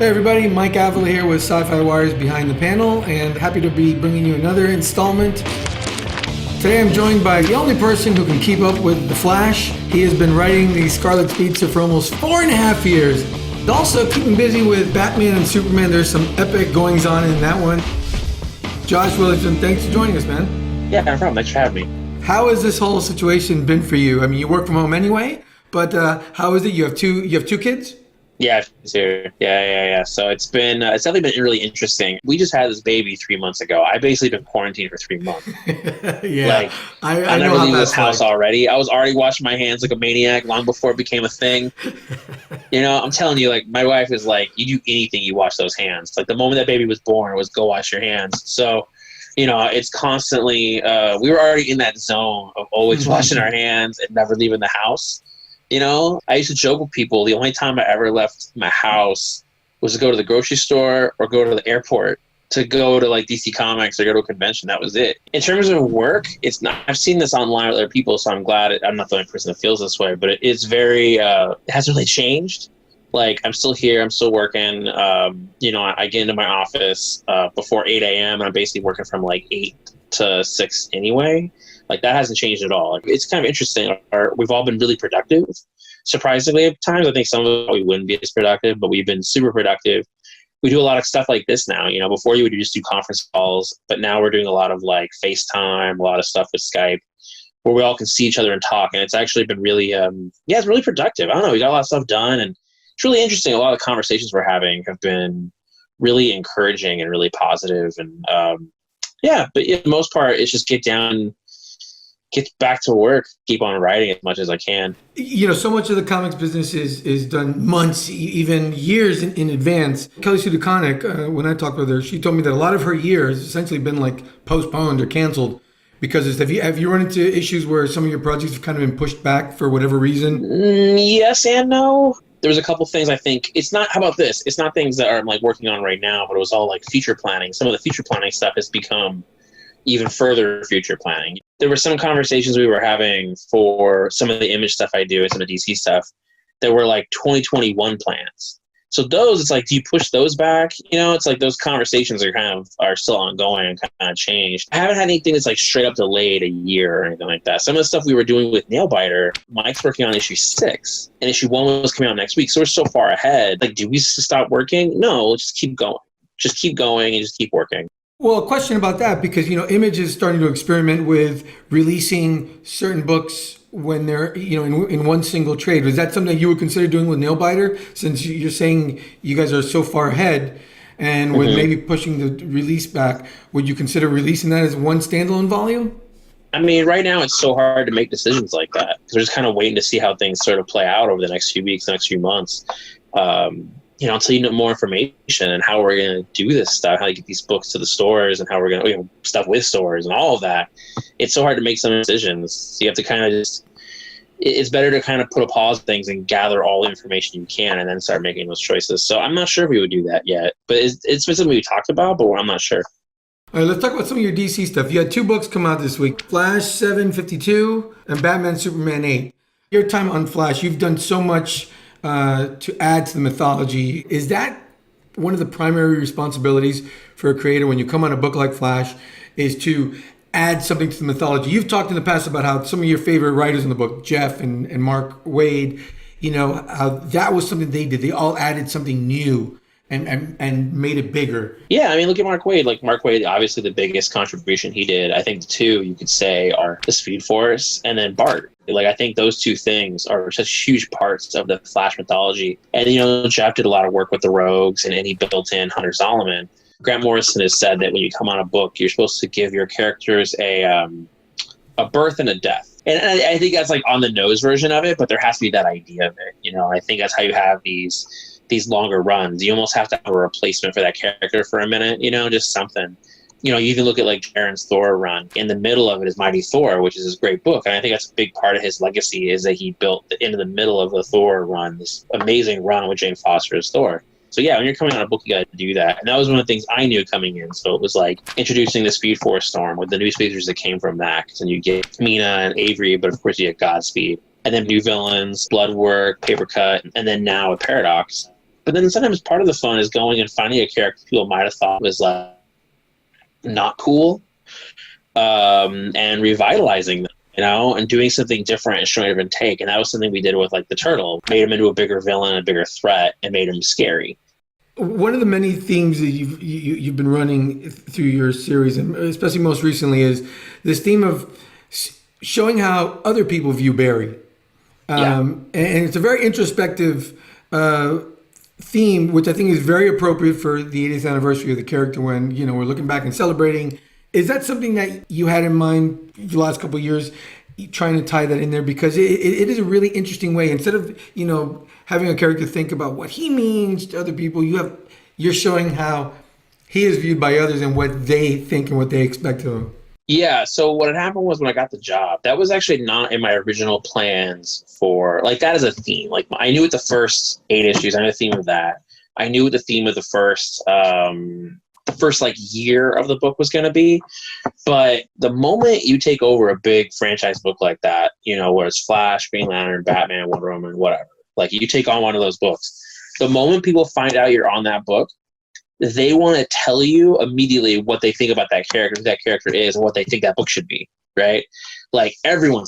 Hey everybody, Mike Avila here with SYFY WIRE's Behind the Panel, and happy to be bringing you another installment. Today I'm joined by the only person who can keep up with The Flash. He has been writing the Scarlet Speedster for almost 4.5 years. He's also keeping busy with Batman and Superman. There's some epic goings on in that one. Josh Williamson, thanks for joining us, man. Yeah, no problem. Thanks for having me. How has this whole situation been for you? I mean, you work from home anyway, but how is it? You have two kids? Yeah, she's here. Yeah. So it's definitely been really interesting. We just had this baby 3 months ago. I basically been quarantined for 3 months. Yeah, like I never leave this house already. I was already washing my hands like a maniac long before it became a thing. I'm telling you, like my wife is like, you do anything, you wash those hands. Like the moment that baby was born, it was go wash your hands. So, it's constantly. We were already in that zone of always washing our hands and never leaving the house. I used to joke with people, the only time I ever left my house was to go to the grocery store or go to the airport to go to like DC Comics or go to a convention. That was it. In terms of work, it's not, I've seen this online with other people, so I'm glad I'm not the only person that feels this way, but it's very, it hasn't really changed. Like I'm still here, I'm still working. I get into my office before 8 a.m. and I'm basically working from like 8 to 6 anyway. Like that hasn't changed at all. It's kind of interesting. We've all been really productive. Surprisingly, at times, I think some of us we wouldn't be as productive, but we've been super productive. We do a lot of stuff like this now. Before you would just do conference calls, but now we're doing a lot of like FaceTime, a lot of stuff with Skype, where we all can see each other and talk. And it's actually been really, it's really productive. I don't know. We got a lot of stuff done, and it's really interesting. A lot of the conversations we're having have been really encouraging and really positive. And but for the most part, it's just get back to work, keep on writing as much as I can. So much of the comics business is done months, even years in advance. Kelly Sue DeConnick, when I talked with her, she told me that a lot of her year has essentially been like postponed or canceled because have you run into issues where some of your projects have kind of been pushed back for whatever reason? Yes and no. There was a couple things I think, it's not, how about this? It's not things that I'm like working on right now, but it was all like future planning. Some of the future planning stuff has become even further future planning. There were some conversations we were having for some of the image stuff I do and some of the DC stuff that were like 2021 plans. So those, it's like, do you push those back? It's like those conversations are still ongoing and kind of changed. I haven't had anything that's like straight up delayed a year or anything like that. Some of the stuff we were doing with Nailbiter, Mike's working on issue 6 and issue 1 was coming out next week. So we're so far ahead. Like, do we stop working? No, let's just keep going. Just keep going and just keep working. Well, a question about that, because, Image is starting to experiment with releasing certain books when they're, in one single trade. Was that something you would consider doing with Nailbiter, since you're saying you guys are so far ahead and with maybe pushing the release back, would you consider releasing that as one standalone volume? I mean, right now it's so hard to make decisions like that because we're just kind of waiting to see how things sort of play out over the next few weeks, next few months. Until you know more information and how we're going to do this stuff, how to get these books to the stores and how we're going to, stuff with stores and all of that. It's so hard to make some decisions. So you have to kind of it's better to kind of put a pause on things and gather all the information you can and then start making those choices. So I'm not sure if we would do that yet, but it's been something we talked about, but I'm not sure. All right, let's talk about some of your DC stuff. You had 2 books come out this week, Flash 752 and Batman Superman 8. Your time on Flash, you've done so much to add to the mythology. Is that one of the primary responsibilities for a creator when you come on a book like Flash, is to add something to the mythology? You've talked in the past about how some of your favorite writers in the book, Jeff and Mark Waid, how that was something they did. They all added something new and made it bigger. Yeah, I mean, look at Mark Waid. Like Mark Waid, obviously the biggest contribution he did, I think the 2 you could say are the Speed Force and then Bart. Like, I think those 2 things are such huge parts of the Flash mythology. And, Jeff did a lot of work with the Rogues and he built in Hunter Zolomon. Grant Morrison has said that when you come on a book, you're supposed to give your characters a birth and a death. And I think that's like on the nose version of it, but there has to be that idea of it. I think that's how you have these longer runs. You almost have to have a replacement for that character for a minute, just something. You even look at like Jaron's Thor run. In the middle of it is Mighty Thor, which is his great book. And I think that's a big part of his legacy is that he built into the middle of the Thor run, this amazing run with Jane Foster's Thor. So yeah, when you're coming on a book, you got to do that. And that was one of the things I knew coming in. So it was like introducing the Speed Force Storm with the new speedsters that came from that. And you get Mina and Avery, but of course you get Godspeed. And then new villains, Bloodwork, Paper Cut, and then now a Paradox. But then sometimes part of the fun is going and finding a character people might have thought was like not cool, and revitalizing them, and doing something different and showing a different take. And that was something we did with like the turtle, made him into a bigger villain, a bigger threat, and made him scary. One of the many themes that you've been running through your series, and especially most recently, is this theme of showing how other people view Barry. And it's a very introspective theme, which I think is very appropriate for the 80th anniversary of the character when, we're looking back and celebrating. Is that something that you had in mind the last couple of years, trying to tie that in there? Because it is a really interesting way. Instead of, having a character think about what he means to other people, you're showing how he is viewed by others and what they think and what they expect of him. Yeah, so what had happened was when I got the job, that was actually not in my original plans for, like, that is a theme. Like, I knew with the first 8 issues, I knew the theme of that. I knew what the theme of the first like year of the book was going to be. But the moment you take over a big franchise book like that, where it's Flash, Green Lantern, Batman, Wonder Woman, whatever, like you take on one of those books, the moment people find out you're on that book, they want to tell you immediately what they think about that character, who that character is, and what they think that book should be, right? Like everyone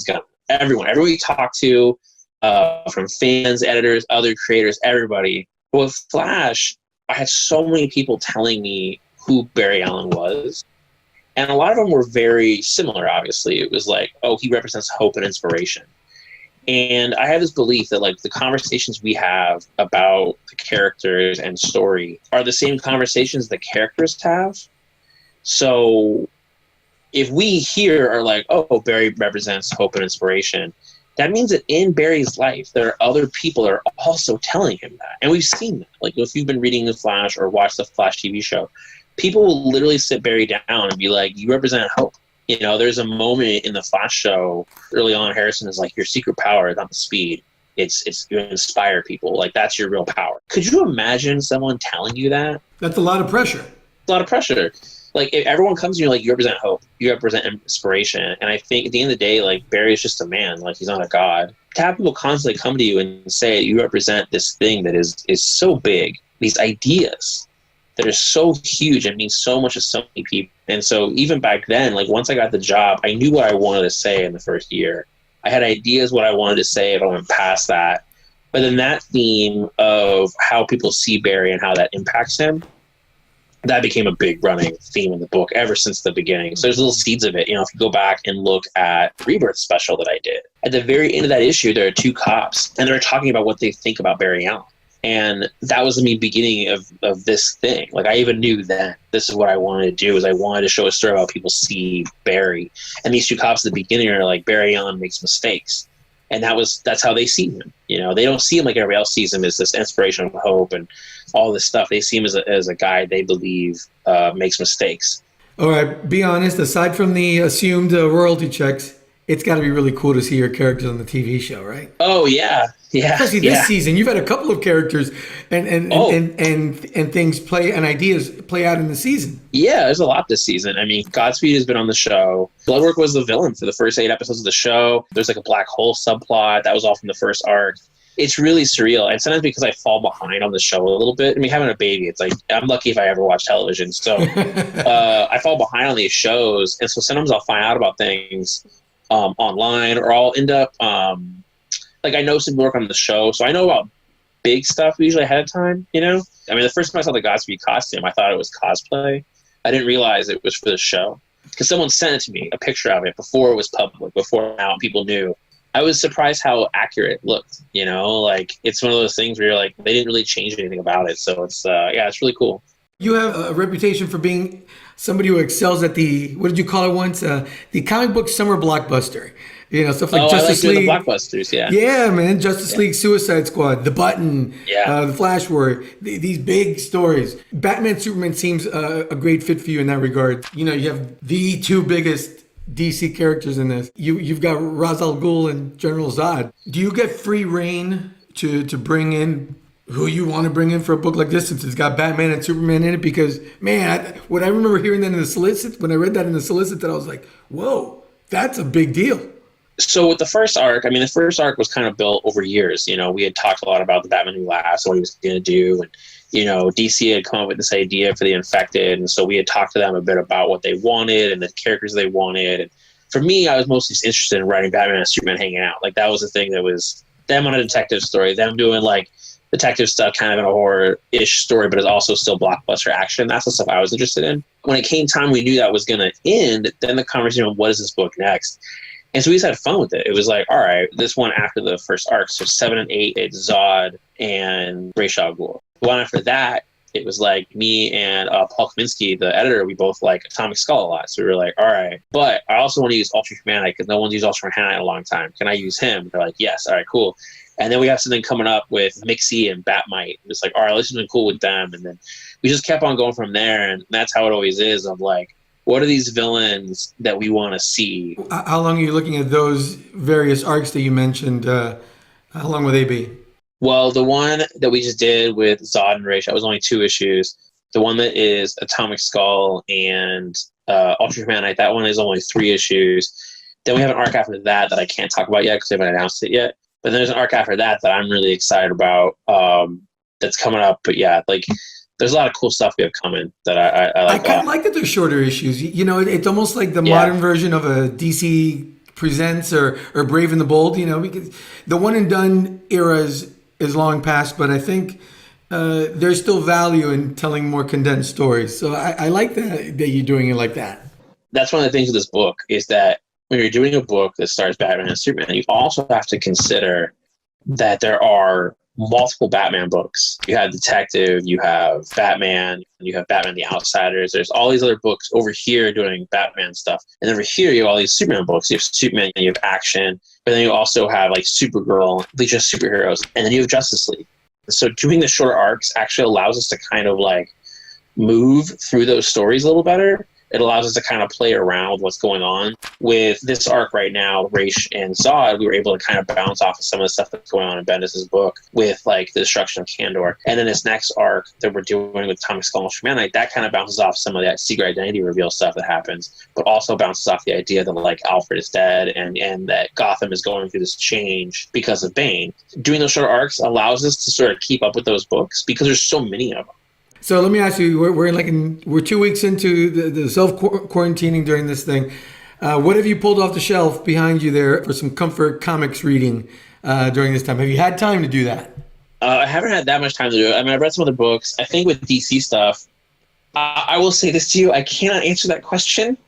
you talk to, from fans, editors, other creators, everybody. But with Flash, I had so many people telling me who Barry Allen was. And a lot of them were very similar, obviously. It was like, oh, he represents hope and inspiration. And I have this belief that like the conversations we have about the characters and story are the same conversations the characters have. So if we here are like, oh, Barry represents hope and inspiration, that means that in Barry's life, there are other people that are also telling him that. And we've seen that. Like if you've been reading The Flash or watched the Flash TV show, people will literally sit Barry down and be like, you represent hope. There's a moment in the Flash show early on, Harrison is like, your secret power is not the speed. It's you inspire people. Like, that's your real power. Could you imagine someone telling you that? That's a lot of pressure. A lot of pressure. Like, if everyone comes to you like, you represent hope, you represent inspiration. And I think at the end of the day, like, Barry is just a man. Like, he's not a god. To have people constantly come to you and say you represent this thing that is so big, these ideas that are so huge and mean so much to so many people. And so even back then, like once I got the job, I knew what I wanted to say in the first year. I had ideas what I wanted to say if I went past that. But then that theme of how people see Barry and how that impacts him, that became a big running theme in the book ever since the beginning. So there's little seeds of it. If you go back and look at the Rebirth special that I did, at the very end of that issue, there are 2 cops and they're talking about what they think about Barry Allen. And that was the beginning of this thing. Like, I even knew then this is what I wanted to do, is I wanted to show a story about how people see Barry. And these 2 cops at the beginning are like, Barry Allen makes mistakes. And that's how they see him. They don't see him like everybody else sees him, as this inspiration of hope and all this stuff. They see him as a guy they believe makes mistakes. All right, be honest, aside from the assumed royalty checks, it's got to be really cool to see your characters on the TV show, right? Oh, yeah. Yeah. Especially this season, you've had a couple of characters and things play and ideas play out in the season. Yeah, there's a lot this season. I mean, Godspeed has been on the show. Bloodwork was the villain for the first 8 episodes of the show. There's like a black hole subplot that was all from the first arc. It's really surreal, and sometimes because I fall behind on the show a little bit. I mean, having a baby, it's like I'm lucky if I ever watch television. So I fall behind on these shows, and so sometimes I'll find out about things online, or I'll end up like I know some work on the show, so I know about big stuff usually ahead of time. I mean, the first time I saw the Godspeed costume, I thought it was cosplay. I didn't realize it was for the show because someone sent it to me, a picture of it, before it was public, before out people knew. I was surprised how accurate it looked. Like it's one of those things where you're like, they didn't really change anything about it, so it's it's really cool. You have a reputation for being somebody who excels at the, what did you call it once? The comic book summer blockbuster. Stuff like Justice League. The blockbusters, yeah. Yeah, man. Justice League, Suicide Squad, The Button, The Flash Warrior, these big stories. Batman, Superman seems a great fit for you in that regard. You have the 2 biggest DC characters in this. You've got Ra's al Ghul and General Zod. Do you get free reign to bring in who you want to bring in for a book like this, since it's got Batman and Superman in it? Because, man, what I remember hearing that in the solicit, when I read that in the solicit, that I was like, whoa, that's a big deal. So with the first arc, I mean, the first arc was kind of built over years. You know, we had talked a lot about the Batman Who Laughs, what he was going to do, and you know, DC had come up with this idea for the Infected, and so we had talked to them a bit about what they wanted and the characters they wanted. And for me, I was mostly interested in writing Batman and Superman hanging out. Like that was the thing that was them on a detective story, them doing like detective stuff, kind of in a horror-ish story, but it's also still blockbuster action. That's the stuff I was interested in. When it came time, we knew that was going to end. Then the conversation of what is this book next. And so we just had fun with it. It was like, all right, this one after the first arc. So 7 and 8, it's Zod and Ra's al Ghul. The one after that, it was like me and Paul Kaminsky, the editor, we both like Atomic Skull a lot. So we were like, all right. But I also want to use Ultrahumanite because no one's used Ultrahumanite in a long time. Can I use him? They're like, yes. All right, cool. And then we have something coming up with Mixie and Batmite. It's like, all right, let's do something cool with them. And then we just kept on going from there. And that's how it always is of like, what are these villains that we want to see? How long are you looking at those various arcs that you mentioned? How long will they be? Well, the one that we just did with Zod and Ra's, that was only 2 issues. The one that is Atomic Skull and Ultrahumanite, that one is only 3 issues. Then we have an arc after that I can't talk about yet because they haven't announced it yet. But then there's an arc after that I'm really excited about that's coming up. But yeah, like there's a lot of cool stuff we have coming that I like. I kind of like that they're shorter issues. You know, it's almost like the modern version of a DC Presents or Brave and the Bold, you know, because the one and done era is long past, but I think there's still value in telling more condensed stories. So I like that you're doing it like that. That's one of the things with this book is that when you're doing a book that stars Batman and Superman, you also have to consider that there are multiple Batman books. You have Detective, you have Batman, you have Batman the Outsiders. There's all these other books over here doing Batman stuff. And over here, you have all these Superman books. You have Superman, and you have Action, but then you also have like Supergirl, Legion of Superheroes, and then you have Justice League. So doing the shorter arcs actually allows us to kind of like move through those stories a little better. It allows us to kind of play around with what's going on. With this arc right now, Ra's and Zod, we were able to kind of bounce off of some of the stuff that's going on in Bendis' book with like the destruction of Kandor. And then this next arc that we're doing with Atomic Skull and Ultrahumanite, that kind of bounces off some of that secret identity reveal stuff that happens, but also bounces off the idea that like Alfred is dead and that Gotham is going through this change because of Bane. Doing those short arcs allows us to sort of keep up with those books because there's so many of them. So let me ask you: we're 2 weeks into the self quarantining during this thing. What have you pulled off the shelf behind you there for some comfort comics reading during this time? Have you had time to do that? I haven't had that much time to do it. I mean, I've read some other books. I think with DC stuff, I will say this to you: I cannot answer that question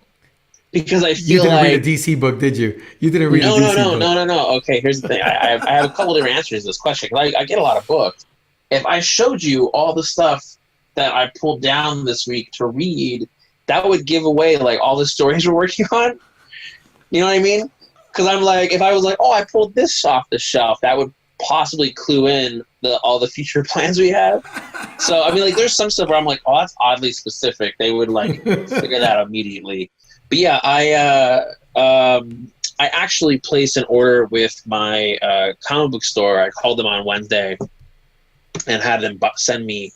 because I feel you didn't like read a DC book, did you? You didn't read a DC book. No. Okay, here's the thing: I have a couple different answers to this question because I get a lot of books. If I showed you all the stuff that I pulled down this week to read, that would give away like all the stories we're working on. You know what I mean? Because I'm like, if I was like, oh, I pulled this off the shelf, that would possibly clue in all the future plans we have. So I mean, like, there's some stuff where I'm like, oh, that's oddly specific. They would like figure that out immediately. But yeah, I actually placed an order with my comic book store. I called them on Wednesday and had them send me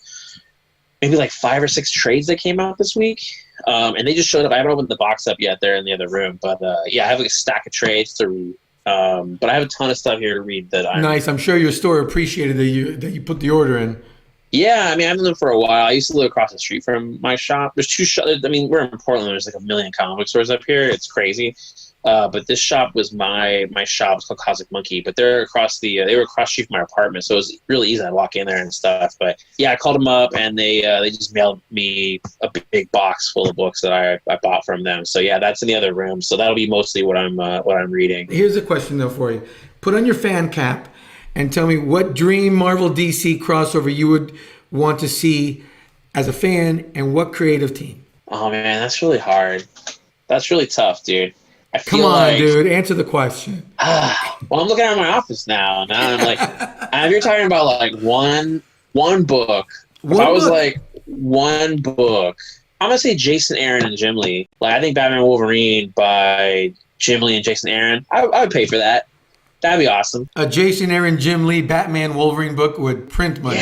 maybe like 5 or 6 trades that came out this week. And they just showed up. I haven't opened the box up yet. They're in the other room. But yeah, I have like a stack of trades to read. But I have a ton of stuff here to read that Nice. I'm sure your store appreciated that you put the order in. Yeah, I mean, I've lived for a while. I used to live across the street from my shop. There's 2 shops. I mean, we're in Portland. There's like a million comic book stores up here. It's crazy. But this shop was my shop. It's called Cosmic Monkey. But they're across they were across the street from my apartment, so it was really easy. I walk in there and stuff. But yeah, I called them up and they just mailed me a big box full of books that I bought from them. So yeah, that's in the other room. So that'll be mostly what I'm reading. Here's a question though for you: put on your fan cap and tell me what dream Marvel DC crossover you would want to see as a fan, and what creative team. Oh man, that's really hard. That's really tough, dude. Come on, dude. Answer the question. Well, I'm looking at my office now. Now I'm like, if you're talking about like one book, if I was like one book, I'm gonna say Jason Aaron and Jim Lee. Like, I think Batman Wolverine by Jim Lee and Jason Aaron. I would pay for that. That'd be awesome. A Jason Aaron, Jim Lee Batman Wolverine book would print money.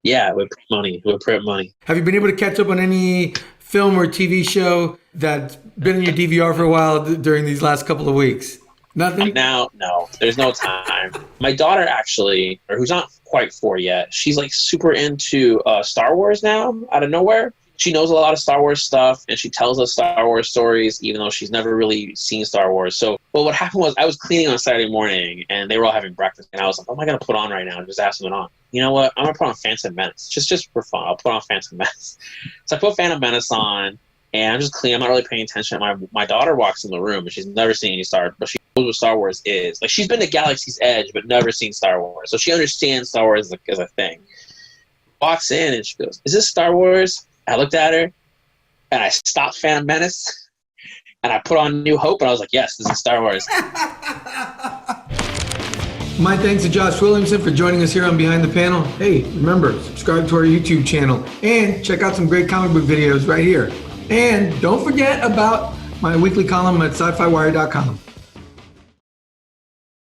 Yeah, it would print money. It would print money. Have you been able to catch up on any film or TV show that's been in your DVR for a while during these last couple of weeks? Nothing? Now, no, there's no time. My daughter actually, or who's not quite 4 yet, she's like super into Star Wars now, out of nowhere. She knows a lot of Star Wars stuff, and she tells us Star Wars stories, even though she's never really seen Star Wars. So, well, what happened was I was cleaning on Saturday morning, and they were all having breakfast, and I was like, what am I going to put on right now? And just ask them on. You know what? I'm going to put on Phantom Menace, just for fun. I'll put on Phantom Menace. So I put Phantom Menace on, and I'm just cleaning. I'm not really paying attention. My daughter walks in the room, and she's never seen any Star Wars, but she knows what Star Wars is. Like, she's been to Galaxy's Edge, but never seen Star Wars. So she understands Star Wars as a thing. Walks in, and she goes, is this Star Wars? I looked at her, and I stopped Phantom Menace, and I put on New Hope, and I was like, yes, this is Star Wars. My thanks to Josh Williamson for joining us here on Behind the Panel. Hey, remember, subscribe to our YouTube channel, and check out some great comic book videos right here. And don't forget about my weekly column at SYFY WIRE.com.